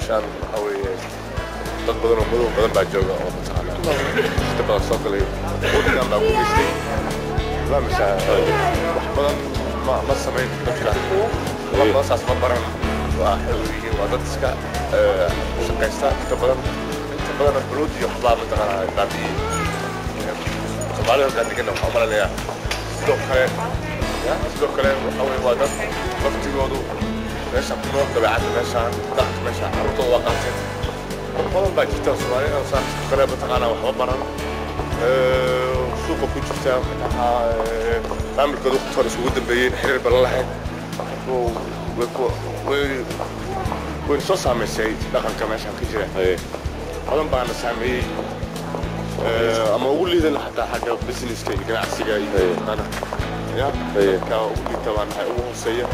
meeshaan waxa weeye dad badan oo madow badan baa jooga oo mataqaanaa inta badan soo galay waddankan baa gumaystay waa mashaa wax badan ma samayn dadka saas ma baran waa xawliyiin waa dad iska shaqaysta inta badan buluud iyo waxbaa mataqaanaa baabi'iyey soomaalida halkaan degana waxaa umalenayaa sidoo kale waxa weeye waa dad waqtigoodu meeshaan ku nool dabeecadda meeshaan dadka meeshaan carruurtooda waa qaateen dad badan baa jirta soomaalida saas kale mataqaanaa waxba baran suuqa ku jirta maxaa maamulkooda waqti hore isugu dambeeyeen xiriir balan lahayn way soo saamaysay dhaqanka meeshaan ka jira badan baana saameeyey ama ugu liidan xataa xagga businesska iyo ganacsiga iyo ya ka ugu liita baan nahay ugu hooseeya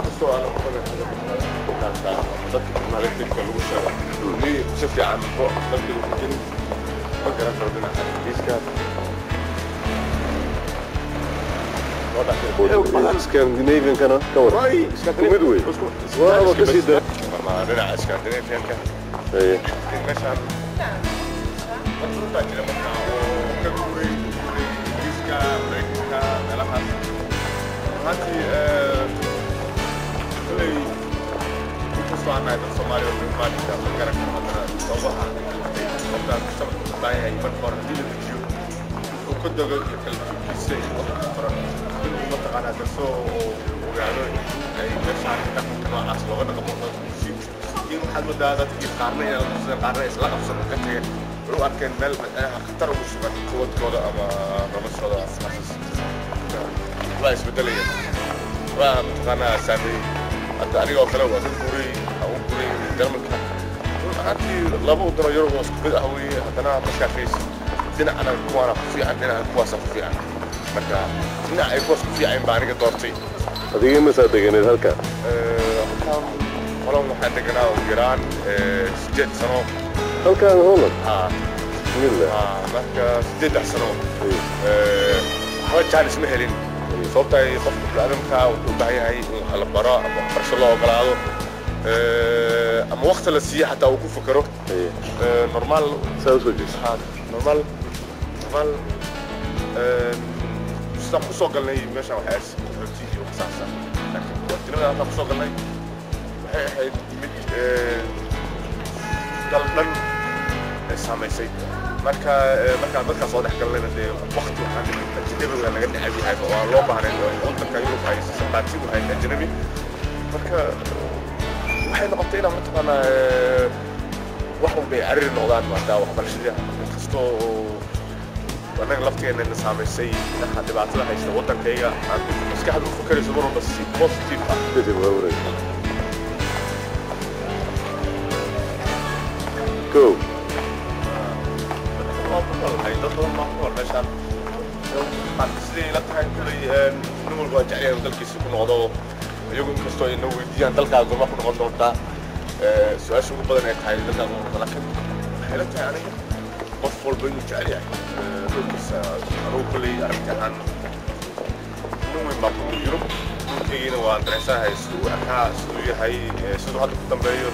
kastoo aan dadka maalinta lagu sheego ni si fiican dadka lagu jirin ma garan karo dhinaca iska Scandinavian kana kawar mid wey waa ka sii daa ma dhinaca Scandinavian ka meeshaan waxaa jira markaa oo ka guuray ingiriiska maraykanka meelahaas runtii koley inkastoo aan nahay dad Soomaali oo maalinta ma garan karo haddana sababaha sababtaa mujtamacka u baahan yahay marka hore haddii la dejiyo uu ka dogo kala joogkiisa iyo waxa furan inuu mataqaanaa darso oo ogaado ay meeshaan dhaqanka noocaas looga dhaqmo in waxaad moodaa dadkii qaarna inay qaarna isla qabsan ka tageen u arkeen meel khatar ugu sugan quwadkooda ama noloshooda waa isbedelayeen waa mataqaanaa saameeyey hadda anigoo kale waa dad guuray jarmalka runtii laba wadano yurub oo isku mid ah weeye haddana markaa fiis dhinacana kuwaana ku fiican dhinaca kuwaasa ku fiican marka dhinac ay kuwaas ku fiican baa aniga doortay adiga masaa deganeed halkaa halkaan holan waxaan deganaa ugu yaraan 8 sano halkaan Holland bismillah marka 8 sano waxba jaanis ma helin sababta ay qofka bini'aadamka wuxuu u baahan yahay in la baro ama waxbarasho loo ogolaado ama waqti la siiyo xataa uu ku fakaro normal saa usoo jees normal sidaan kusoo galnay meeshaan waxay ahayd rooti iyo waxsaasa laakiin waqtinimada halkaan kusoo galnay waxay ahayd mid dal dhan saamaysay markaan dadkaa soo dhex galnayna dee waqti waxaan ajnabiga laga necab yahay waa loo baahnay waddanka Yurub ay sabaati u hayd ajnabi marka waxay noqotay inaan mataqaanaa wax walba ay cariri noqdaan maadaa waxbarashada inkastoo anaga lafteena na saamaysay inaha dhibaatada haysta waddankayga aan maskaxda u fakarayso mar walba si positive ah go hay dad badan baa ku nool meeshaan sidii la tahay kulay nin walba waa jecel yahay dalkiisa ku noqdo iyagu inkastoo ay na weydiiyaan dalkaaga gorma ku noqon doontaa su-aasha ugu badan ay tahay dalkaaga noqdo laakiin waxay la tahay aniga qof walba inuu jecel yahay dalkiisa anugu kulay aragti ahaan nin weyn baa ku nool Yurub dhulkaygiina waan dareensanahay siduu arkaa siduu yahay siduu hadda ku dambeeyo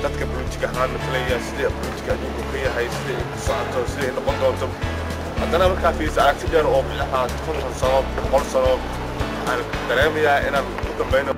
dadka bulutiga ahaan matalaya sidii bulutiga adduunku ka yahay sidii ay ku socoto sidii ay noqon doonto haddana markaa fiirisa aragti dheer oo bilaha 50 sano 100 sano waxaan dareemayaa inaan ku dambayno